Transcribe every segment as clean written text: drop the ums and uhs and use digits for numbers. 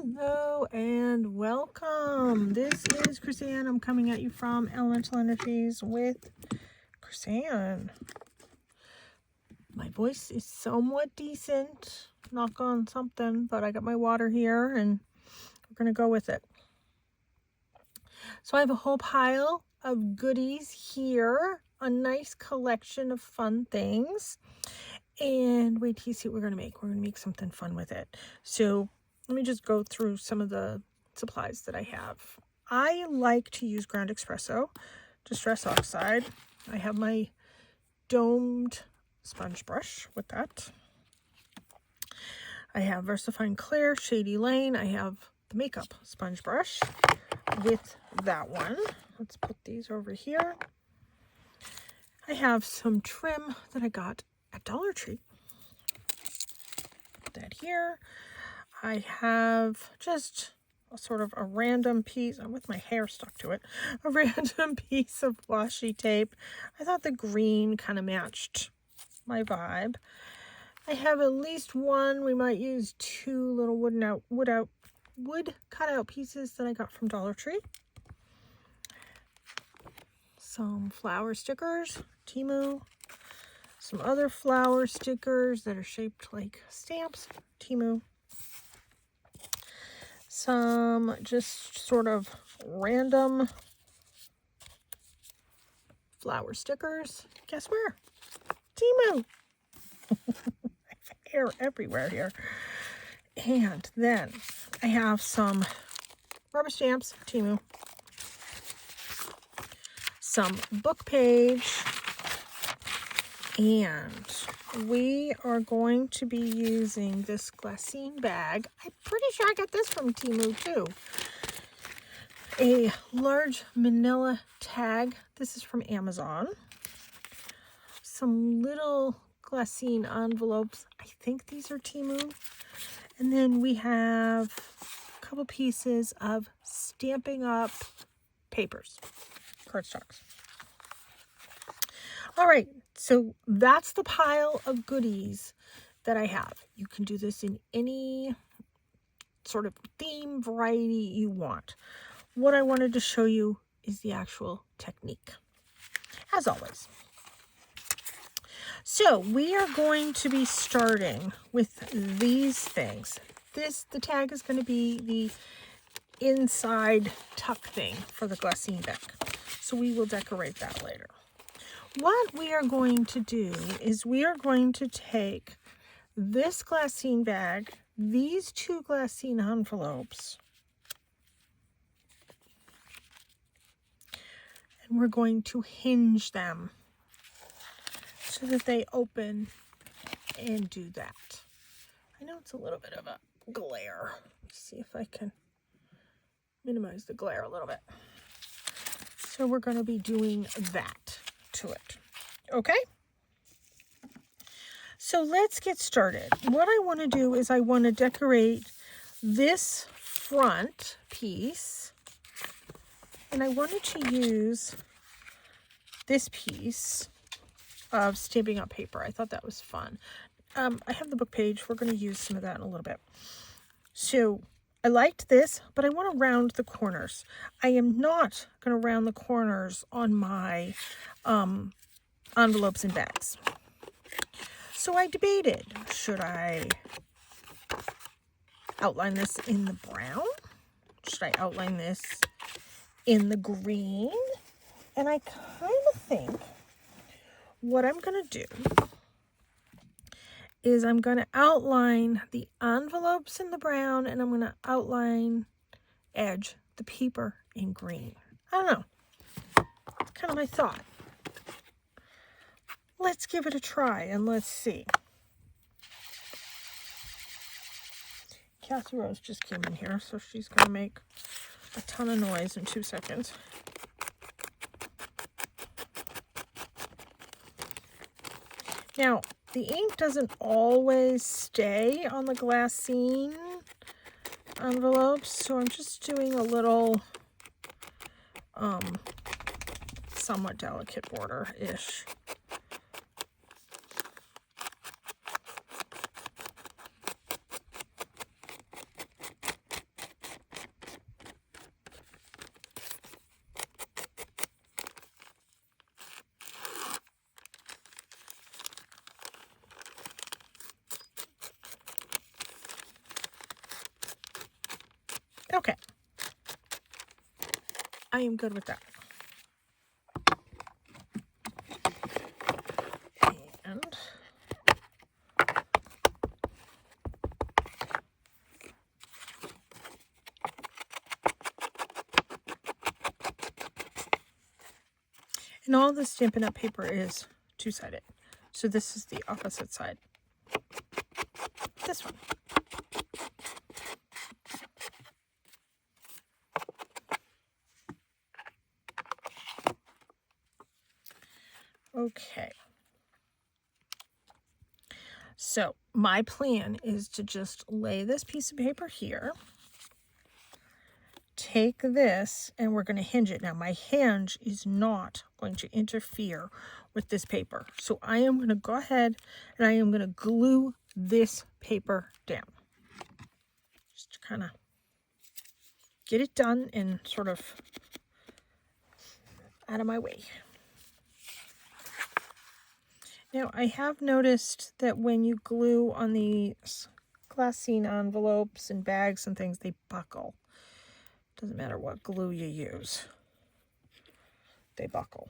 Hello and welcome. This is Chrisanne. I'm coming at you from Elemental Energies with Chrisanne. My voice is somewhat decent. Knock on something, but I got my water here and we're going to go with it. So I have a whole pile of goodies here. A nice collection of fun things. And wait till you see what we're going to make. We're going to make something fun with it. So let me just go through some of the supplies that I have. I like to use ground espresso, distress oxide. I have my domed sponge brush with that. I have VersaFine Clear, Shady Lane. I have the makeup sponge brush with that one. Let's put these over here. I have some trim that I got at Dollar Tree. Put that here. I have just a sort of a random piece, with my hair stuck to it, a random piece of washi tape. I thought the green kind of matched my vibe. I have at least one, we might use two little wood cutout pieces that I got from Dollar Tree. Some flower stickers, Temu. Some other flower stickers that are shaped like stamps, Temu. Some just sort of random flower stickers. Guess where? Temu. I have hair everywhere here. And then I have some rubber stamps, Temu. Some book page. And we are going to be using this Glassine bag. I'm pretty sure I got this from Temu too. A large manila tag. This is from Amazon. Some little Glassine envelopes. I think these are Temu. And then we have a couple pieces of Stampin' Up! Papers, cardstocks. All right, so that's the pile of goodies that I have. You can do this in any sort of theme variety you want. What I wanted to show you is the actual technique, as always. So we are going to be starting with these things. The tag is going to be the inside tuck thing for the Glassine bag. So we will decorate that later. What we are going to do is we are going to take this Glassine bag, these two Glassine envelopes, and we're going to hinge them so that they open and do that. I know it's a little bit of a glare. Let's see if I can minimize the glare a little bit. So we're going to be doing that to it. Okay? So let's get started. What I want to do is I want to decorate this front piece, and I wanted to use this piece of Stampin' Up! Paper. I thought that was fun. I have the book page. We're going to use some of that in a little bit. So I liked this, but I want to round the corners. I am not going to round the corners on my envelopes and bags. So I debated, should I outline this in the brown? Should I outline this in the green? And I kind of think what I'm going to do is I'm going to outline the envelopes in the brown, and I'm going to edge the paper in green. I don't know. It's kind of my thought. Let's give it a try and let's see. Kathy Rose just came in here, so she's going to make a ton of noise in 2 seconds. Now, the ink doesn't always stay on the Glassine envelopes, so I'm just doing a little somewhat delicate border-ish. I am good with that. And all the Stampin' Up! Paper is two-sided. So this is the opposite side. This one. Okay. So my plan is to just lay this piece of paper here. Take this and we're going to hinge it. Now my hinge is not going to interfere with this paper. So I am going to go ahead and I am going to glue this paper down. Just to kind of get it done and sort of out of my way. Now I have noticed that when you glue on these Glassine envelopes and bags and things, they buckle. Doesn't matter what glue you use, they buckle.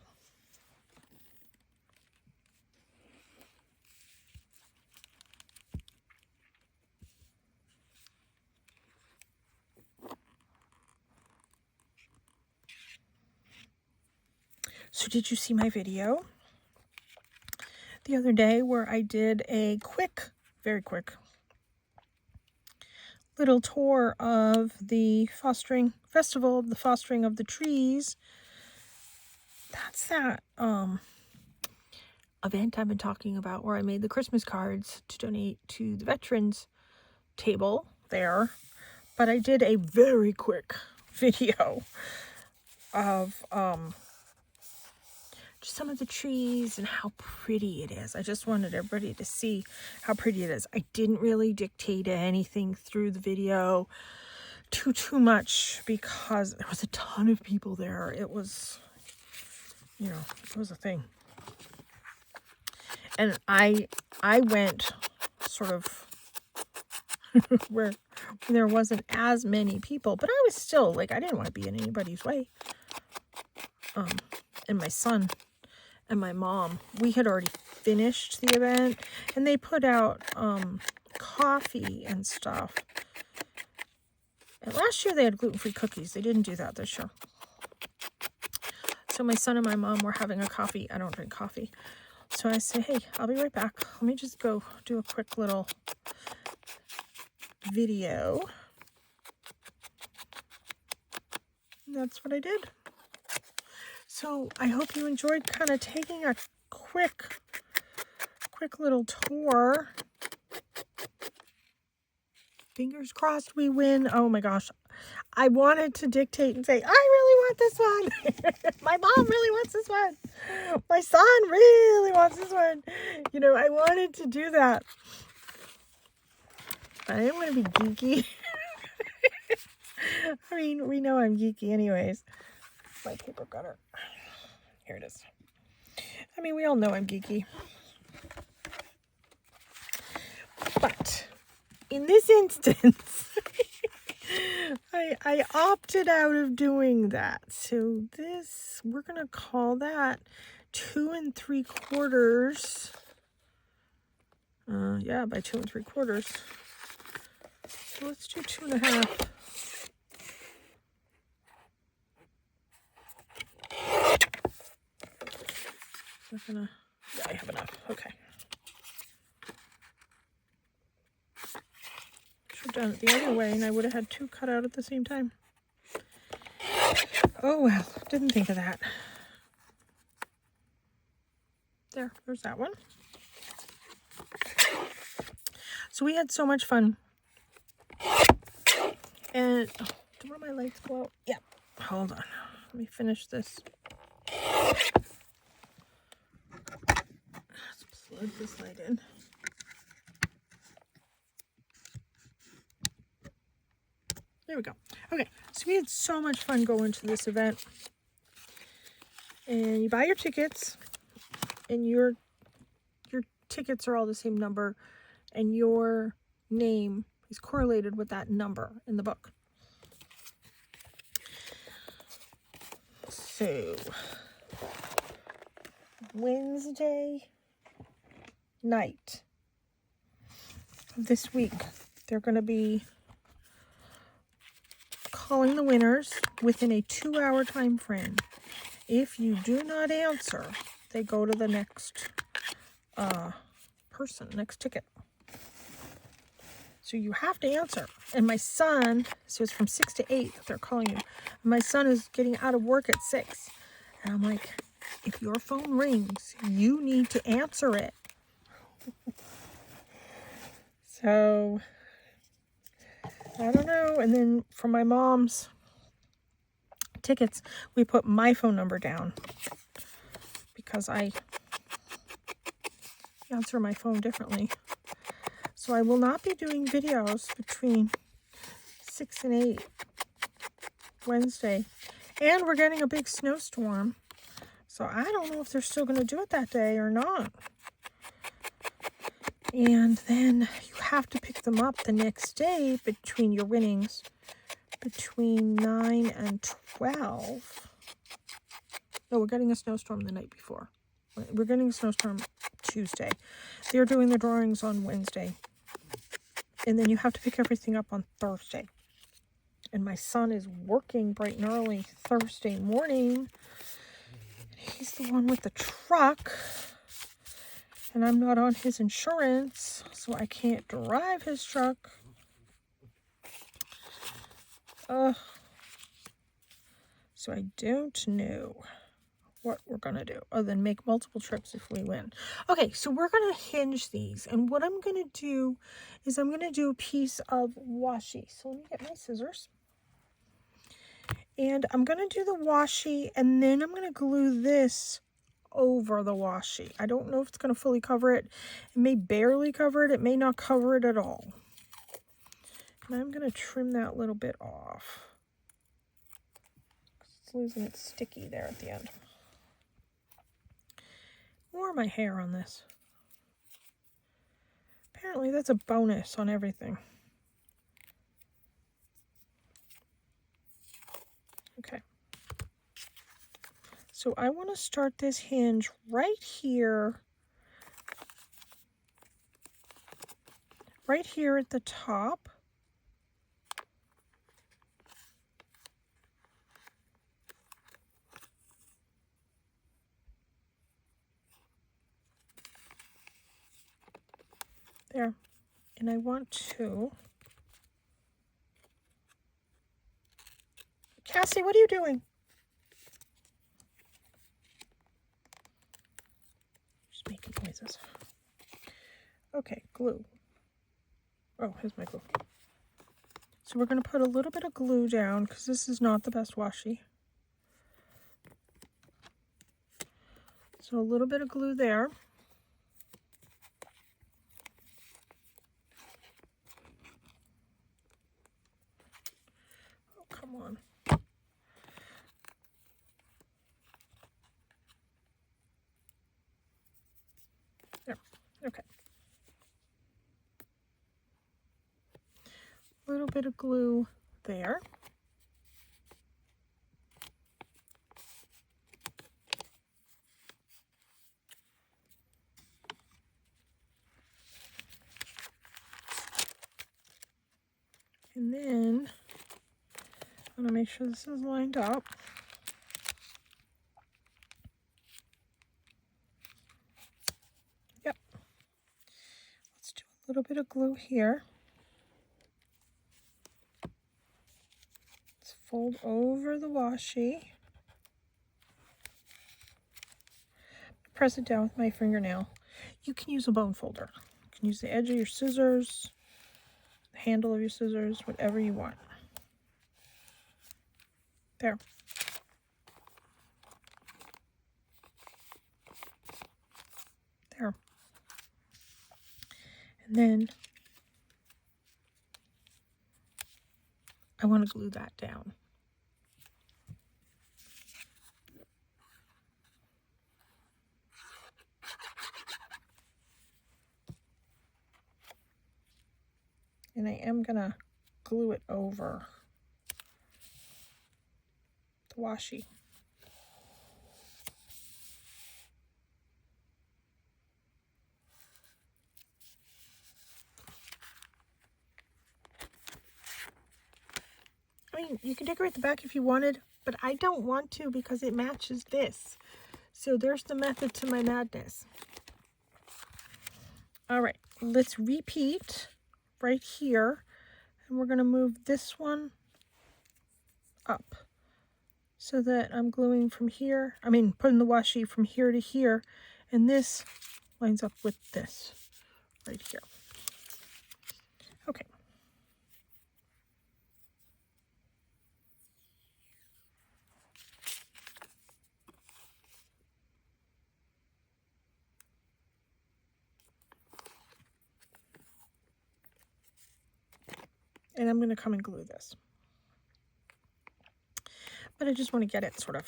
So did you see my video the other day where I did a quick, very quick little tour of the fostering festival, the fostering of the trees? That's that event I've been talking about where I made the Christmas cards to donate to the veterans table there. But I did a very quick video of just some of the trees and how pretty it is. I just wanted everybody to see how pretty it is. I didn't really dictate anything through the video too much because there was a ton of people there. It was, you know, it was a thing. And I went sort of where there wasn't as many people, but I was still like, I didn't want to be in anybody's way. And my son and my mom, we had already finished the event, and they put out coffee and stuff. And last year they had gluten-free cookies. They didn't do that this year. So my son and my mom were having a coffee. I don't drink coffee. So I say, hey, I'll be right back. Let me just go do a quick little video. And that's what I did. So I hope you enjoyed kind of taking a quick little tour. Fingers crossed we win. Oh my gosh. I wanted to dictate and say, I really want this one. My mom really wants this one. My son really wants this one. You know, I wanted to do that. But I didn't want to be geeky. I mean, we know I'm geeky anyways. My paper cutter. Here it is. I mean, we all know I'm geeky. But in this instance, I opted out of doing that. So this, we're going to call that 2 3/4. Yeah, by 2 3/4. So let's do 2 1/2. Yeah, I have enough. Okay. Should have done it the other way and I would have had 2 cut out at the same time. Oh well, didn't think of that. There's that one. So we had so much fun. And do one of my lights go out? Yeah. Hold on. Let me finish this. Let's plug this light in. There we go. Okay, so we had so much fun going to this event. And you buy your tickets, and your tickets are all the same number, and your name is correlated with that number in the book. So, Wednesday night of this week, they're going to be calling the winners within a 2-hour time frame. If you do not answer, they go to the next next ticket. So you have to answer. And my son, so it's from 6 to 8 that they're calling you. My son is getting out of work at 6. And I'm like, if your phone rings, you need to answer it. So, I don't know. And then for my mom's tickets, we put my phone number down because I answer my phone differently. So I will not be doing videos between 6 and 8 Wednesday. And we're getting a big snowstorm. So I don't know if they're still going to do it that day or not. And then you have to pick them up the next day between your winnings, between 9 and 12. No, we're getting a snowstorm the night before. We're getting a snowstorm Tuesday. They're doing the drawings on Wednesday. And then you have to pick everything up on Thursday. And my son is working bright and early Thursday morning. He's the one with the truck. And I'm not on his insurance, so I can't drive his truck. So I don't know what we're going to do other than make multiple trips if we win. Okay, so we're going to hinge these. And what I'm going to do is I'm going to do a piece of washi. So let me get my scissors. And I'm going to do the washi, and then I'm going to glue this over the washi. I don't know if it's going to fully cover it. It may barely cover it. It may not cover it at all. And I'm going to trim that little bit off. It's losing its sticky there at the end. More of my hair on this. Apparently that's a bonus on everything. Okay. So I want to start this hinge right here at the top. There. And I want to... Cassie, what are you doing? Just making noises. Okay, glue. Oh, here's my glue. So we're going to put a little bit of glue down because this is not the best washi. So a little bit of glue there. Oh, come on. There. Okay. A little bit of glue there. And then I'm going to make sure this is lined up. Yep. Let's do a little bit of glue here. Let's fold over the washi. Press it down with my fingernail. You can use a bone folder. You can use the edge of your scissors, the handle of your scissors, whatever you want. There. There. And then I want to glue that down. And I am going to glue it over the washi. mean, you can decorate the back if you wanted, but I don't want to because it matches this. So there's the method to my madness. All right, let's repeat right here. And we're going to move this one up so that I'm gluing from here. I mean, putting the washi from here to here. And this lines up with this right here. Okay. And I'm going to come and glue this. But I just want to get it sort of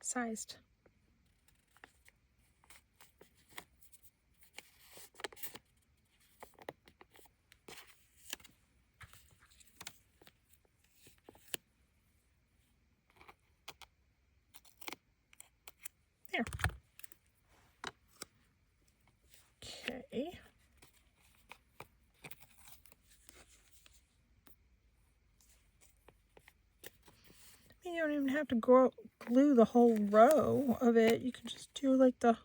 sized. There. Okay. You don't even have to glue the whole row of it. You can just do like the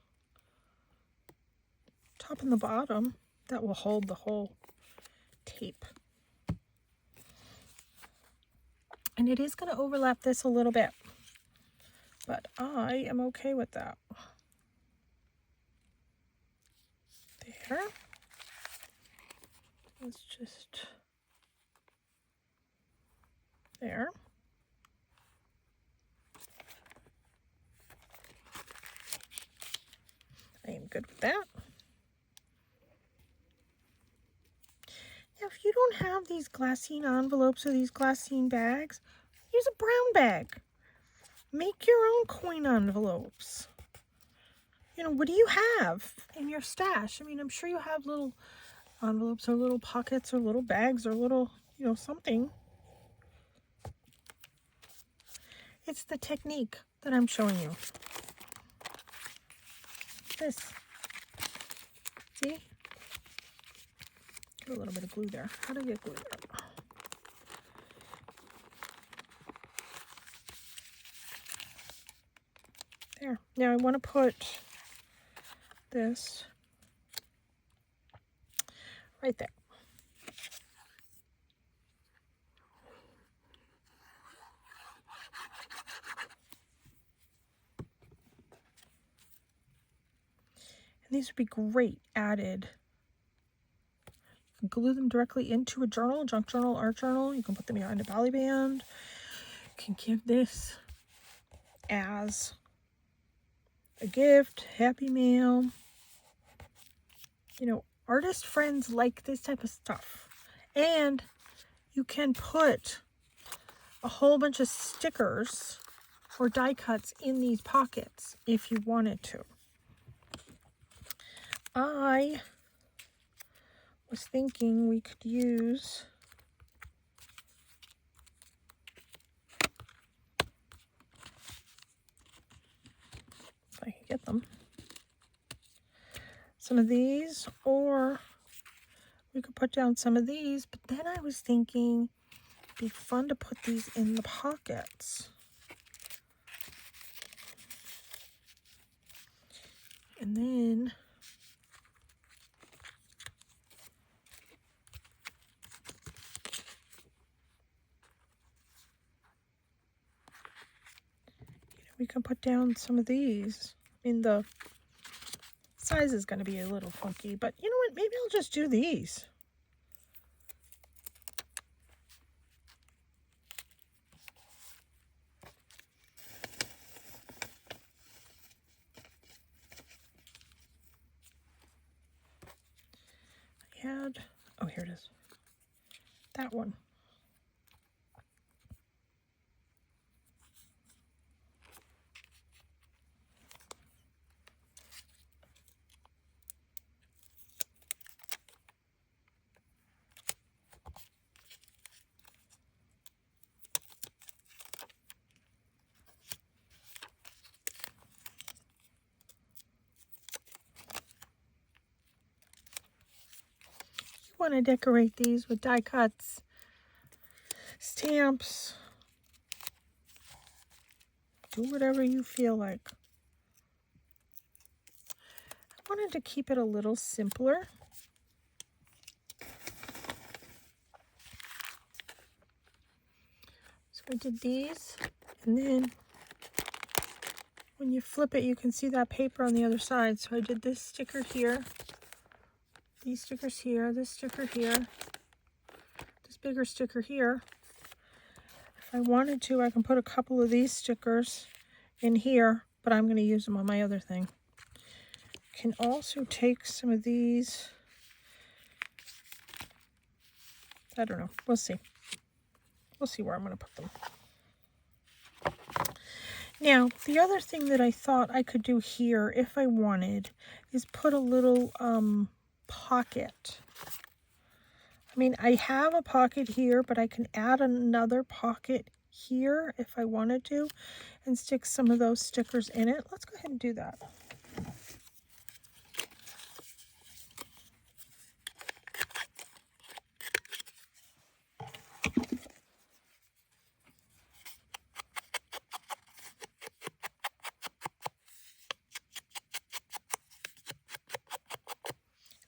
top and the bottom. That will hold the whole tape. And it is going to overlap this a little bit, but I am okay with that. There. Let's just, there. I am good with that. Now, if you don't have these Glassine envelopes or these Glassine bags, use a brown bag. Make your own coin envelopes. You know, what do you have in your stash? I mean, I'm sure you have little envelopes or little pockets or little bags or little, you know, something. It's the technique that I'm showing you. This. See? Get a little bit of glue there. How do I get glue there? There. Now I want to put this right there. And these would be great added. You can glue them directly into a journal, junk journal, art journal. You can put them behind a belly band. You can give this as a gift, happy mail. You know, artist friends like this type of stuff. And you can put a whole bunch of stickers or die cuts in these pockets if you wanted to. I was thinking we could use if I can get them, some of these, or we could put down some of these, but then I was thinking it'd be fun to put these in the pockets. And then we can put down some of these. I mean, the size is going to be a little funky, but you know what? Maybe I'll just do these. I had, oh, here it is. That one. Want to decorate these with die cuts, stamps. Do whatever you feel like. I wanted to keep it a little simpler. So I did these, and then when you flip it, you can see that paper on the other side. So I did this sticker here, these stickers here, this sticker here, this bigger sticker here. If I wanted to, I can put a couple of these stickers in here, but I'm going to use them on my other thing. Can also take some of these. I don't know. We'll see. We'll see where I'm going to put them. Now, the other thing that I thought I could do here, if I wanted, is put a little pocket. I mean, I have a pocket here, but I can add another pocket here if I wanted to and stick some of those stickers in it. Let's go ahead and do that.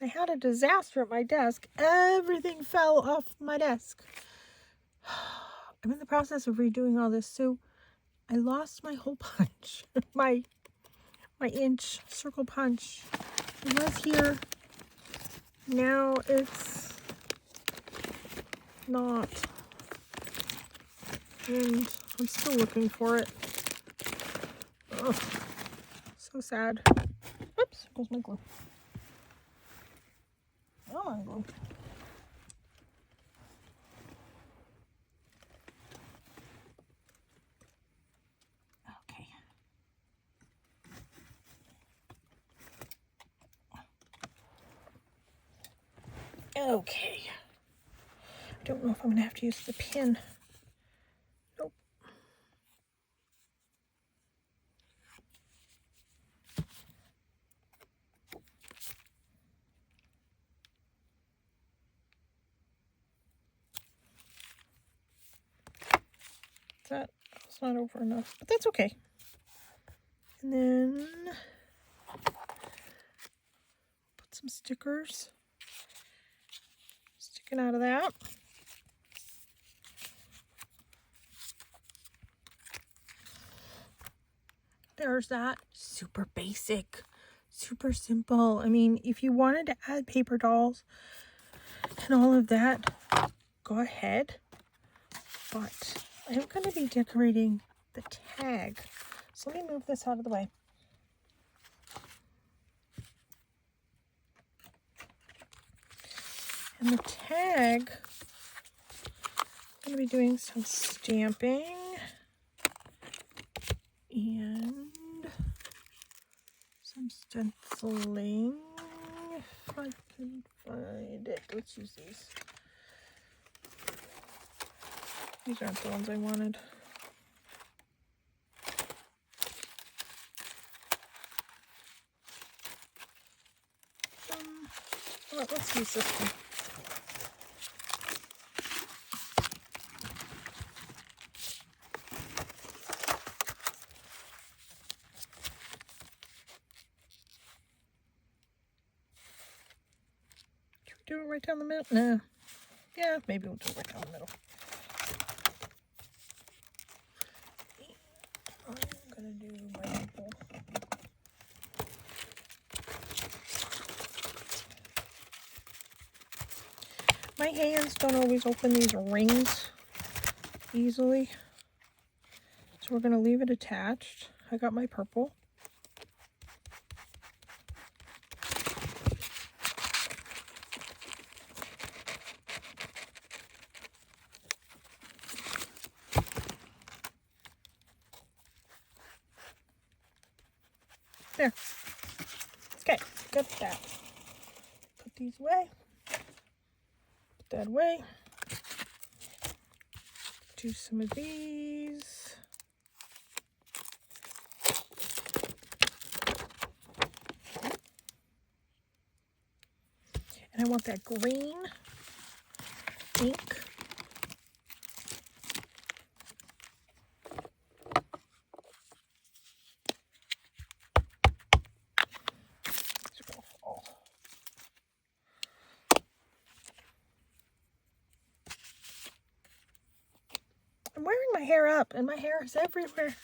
I had a disaster at my desk. Everything fell off my desk. I'm in the process of redoing all this, so I lost my hole punch. my inch circle punch. It was here. Now it's not. And I'm still looking for it. Ugh. So sad. Oops, goes my glue. Oh, my glue. Okay. Okay. I don't know if I'm going to have to use the pin. Nope. That's not over enough, but that's okay. And then put some stickers sticking out of that. There's that. Super basic, super simple. I mean, if you wanted to add paper dolls and all of that, go ahead. But I'm going to be decorating the tag. So let me move this out of the way. And the tag, I'm going to be doing some stamping and some stenciling. If I can find it. Let's use these. These aren't the ones I wanted. Well, let's use this one. Should we do it right down the middle? No. Yeah, maybe we'll do it right down the middle. I'm gonna do my maple. My hands don't always open these rings easily, so we're gonna leave it attached. I got my purple. There. Okay, got that. Put these away. Put that away. Do some of these. And I want that green ink I'm wearing my hair up and my hair is everywhere.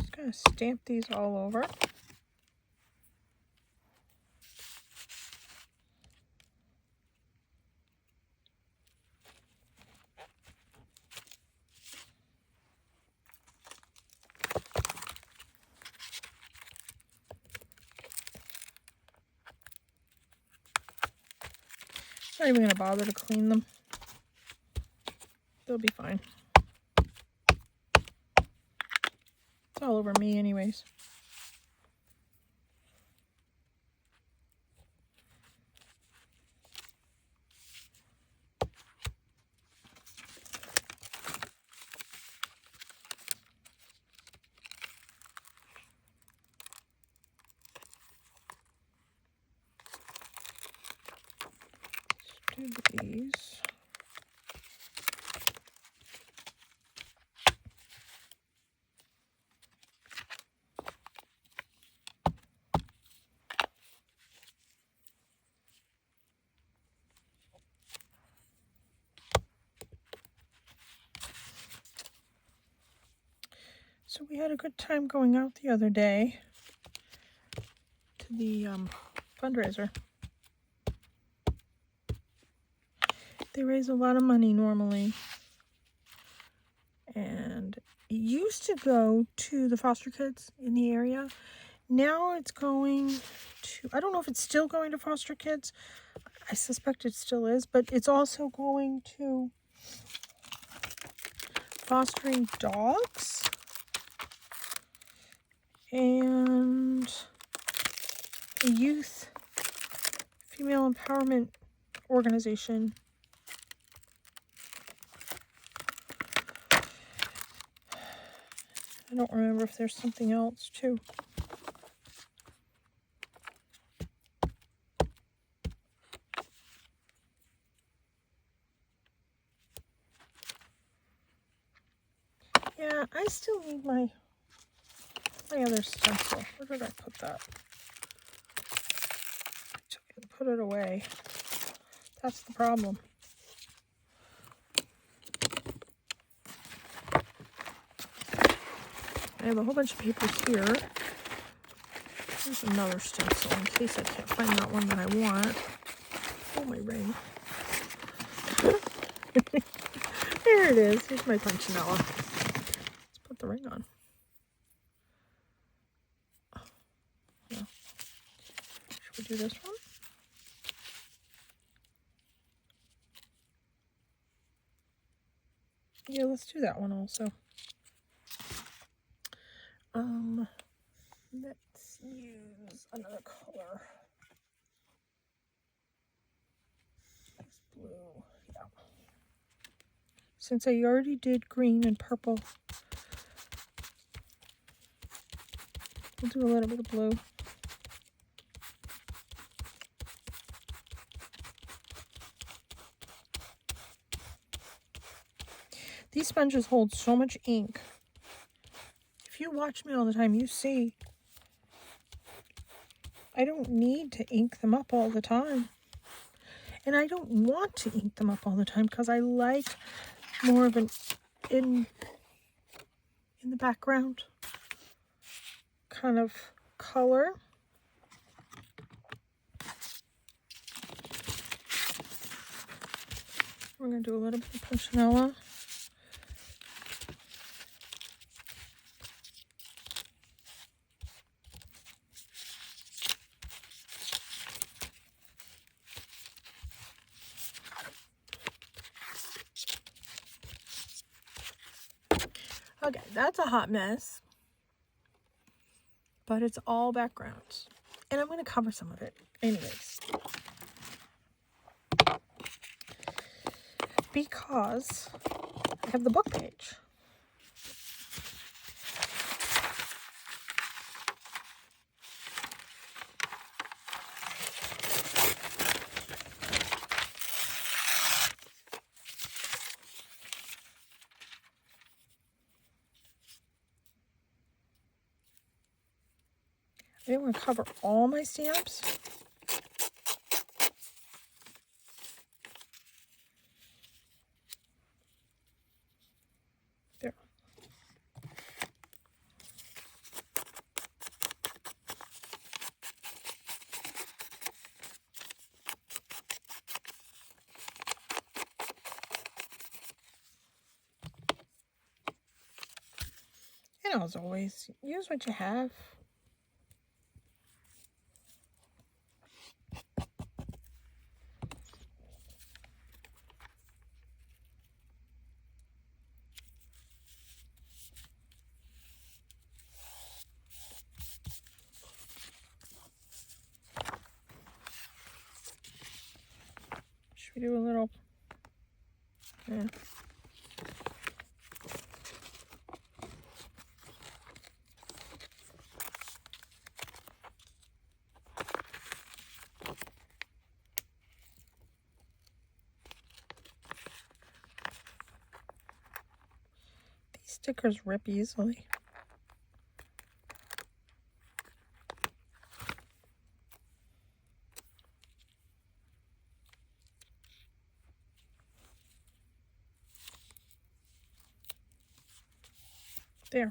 Just gonna stamp these all over. Not even gonna bother to clean them. They'll be fine. It's all over me anyways. Let's do these. So we had a good time going out the other day to the fundraiser. They raise a lot of money normally, and it used to go to the foster kids in the area. Now it's going to, I don't know if it's still going to foster kids. I suspect it still is, but it's also going to fostering dogs and a youth female empowerment organization. I don't remember if there's something else too. Yeah, I still need my other stencil. Where did I put that? I took it and put it away. That's the problem. I have a whole bunch of papers here. There's another stencil in case I can't find that one that I want. Oh, my ring. There it is. Here's my punchinella. Let's put the ring on. Oh, no. Should we do this one? Yeah, let's do that one also. Let's use another color. It's blue. Yeah. Since I already did green and purple, we'll do a little bit of blue. These sponges hold so much ink. If you watch me all the time, you see I don't need to ink them up all the time. And I don't want to ink them up all the time because I like more of an in the background kind of color. We're going to do a little bit of punchinella. Okay, that's a hot mess, but it's all backgrounds, and I'm going to cover some of it anyways, because I have the book page. I didn't want to cover all my stamps. There. And as always, use what you have. Should we do a little? Yeah. Stickers rip easily. There.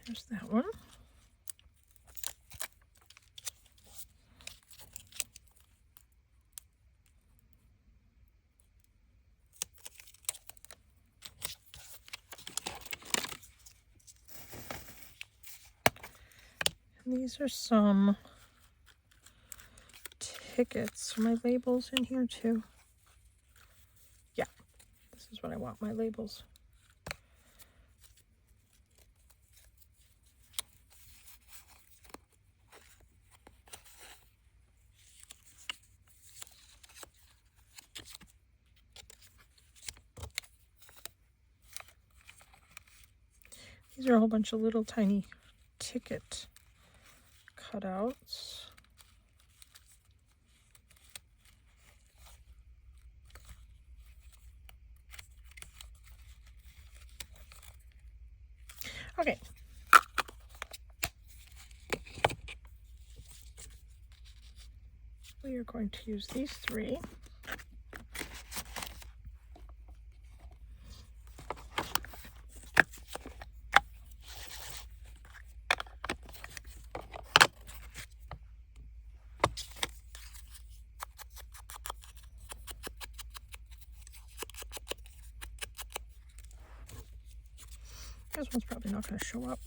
There's that one. And these are some tickets. Are my labels in here too? Yeah, this is what I want, my labels. These are a whole bunch of little tiny ticket cutouts. Okay. We are going to use these three. This one's probably not going to show up.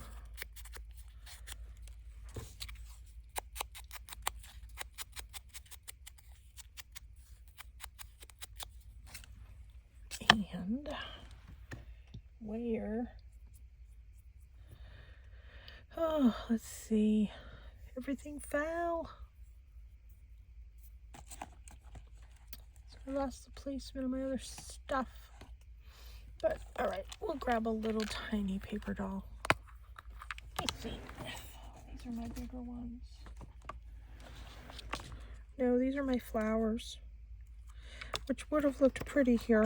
And where? Oh, let's see. Everything fell. So I lost the placement of my other stuff. But all right, we'll grab a little tiny paper doll. Let me see. These are my bigger ones. No, these are my flowers, which would have looked pretty here.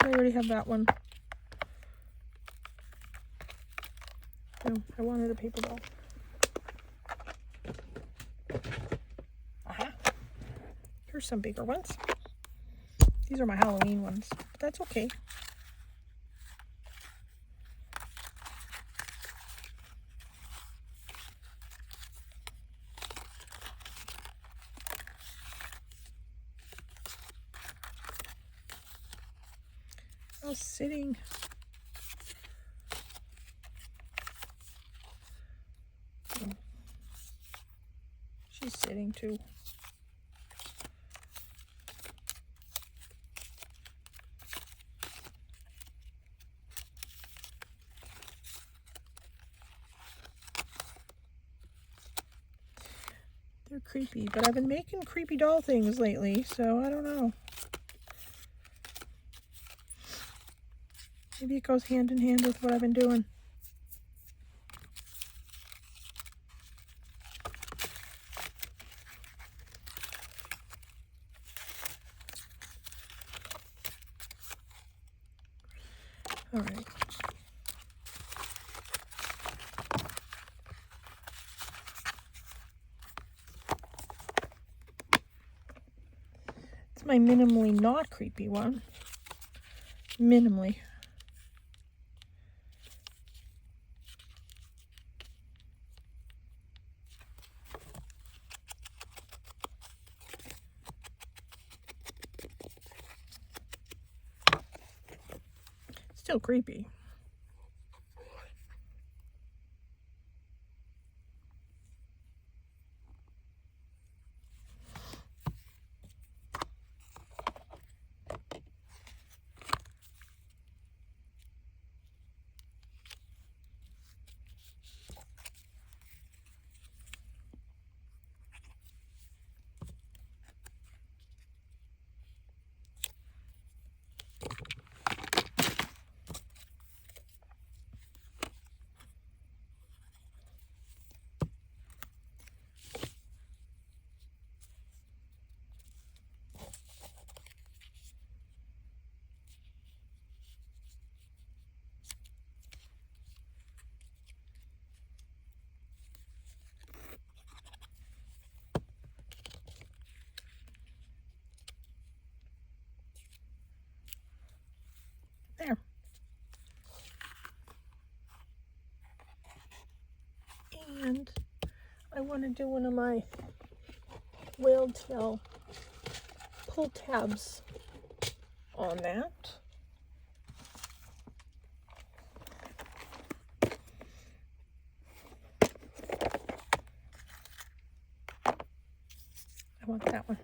I already have that one. No, I wanted a paper doll. Aha. Here's some bigger ones. These are my Halloween ones, but that's okay. I was sitting. Oh. She's sitting too. They're creepy, but I've been making creepy doll things lately, so I don't know. Maybe it goes hand in hand with what I've been doing. All right. my minimally not creepy one. Minimally. Still creepy. There. And I want to do one of my whale tail pull tabs on that. I want that one.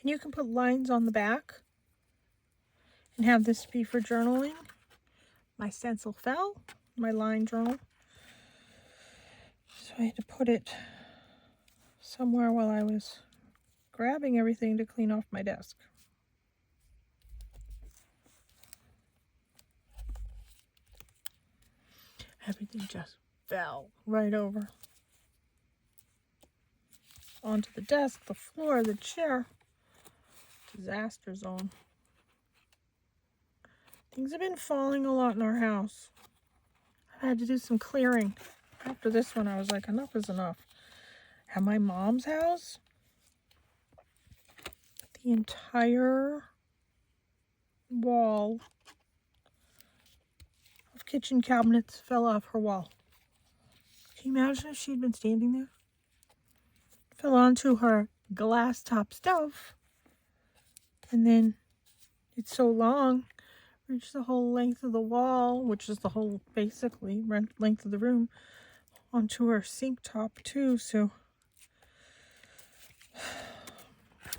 And you can put lines on the back and have this be for journaling. My stencil fell, my line journal. So I had to put it somewhere while I was grabbing everything to clean off my desk. Everything just fell right over onto the desk, the floor, the chair. Disaster zone. Things have been falling a lot in our house. I had to do some clearing. After this one, I was like, enough is enough. At my mom's house, the entire wall of kitchen cabinets fell off her wall. Can you imagine if she'd been standing there? Fell onto her glass top stove. And then it's so long, reached the whole length of the wall, which is the whole, basically, length of the room, onto her sink top too. So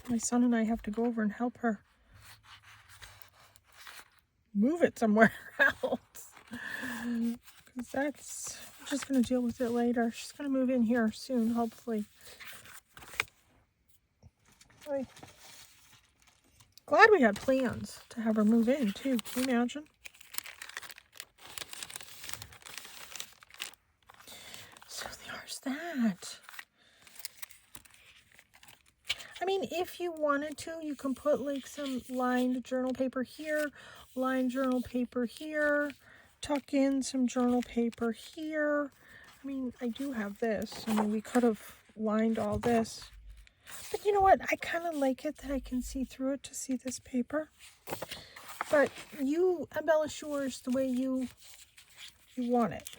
my son and I have to go over and help her move it somewhere else. Because that's, I'm just going to deal with it later. She's going to move in here soon, hopefully. Right. Glad we had plans to have her move in too. Can you imagine? So there's that. I mean, if you wanted to, you can put like some lined journal paper here, lined journal paper here, tuck in some journal paper here. I mean, I do have this. I mean, we could have lined all this. But you know what? I kind of like it that I can see through it to see this paper. But you embellish yours the way you want it.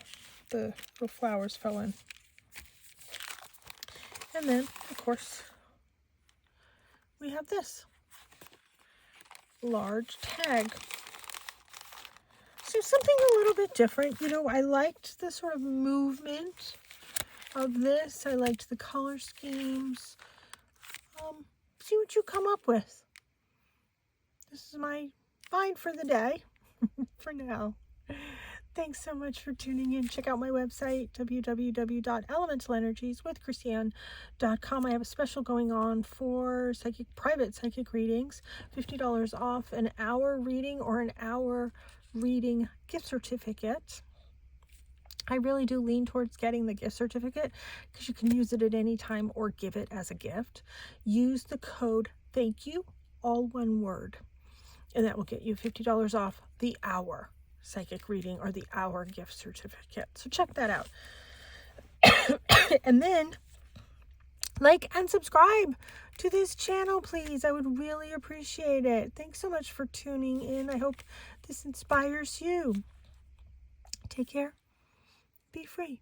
The flowers fell in. And then, of course, we have this large tag. So something a little bit different. You know, I liked the sort of movement of this. I liked the color schemes. See what you come up with. This is my find for the day for now. Thanks so much for tuning in. Check out my website, www.elementalenergieswithchristiane.com. I have a special going on for private psychic readings. $50 off an hour reading or an hour reading gift certificate. I really do lean towards getting the gift certificate because you can use it at any time or give it as a gift. Use the code THANK YOU, all one word. And that will get you $50 off the hour psychic reading or the hour gift certificate. So check that out. And then like and subscribe to this channel, please. I would really appreciate it. Thanks so much for tuning in. I hope this inspires you. Take care. Be free.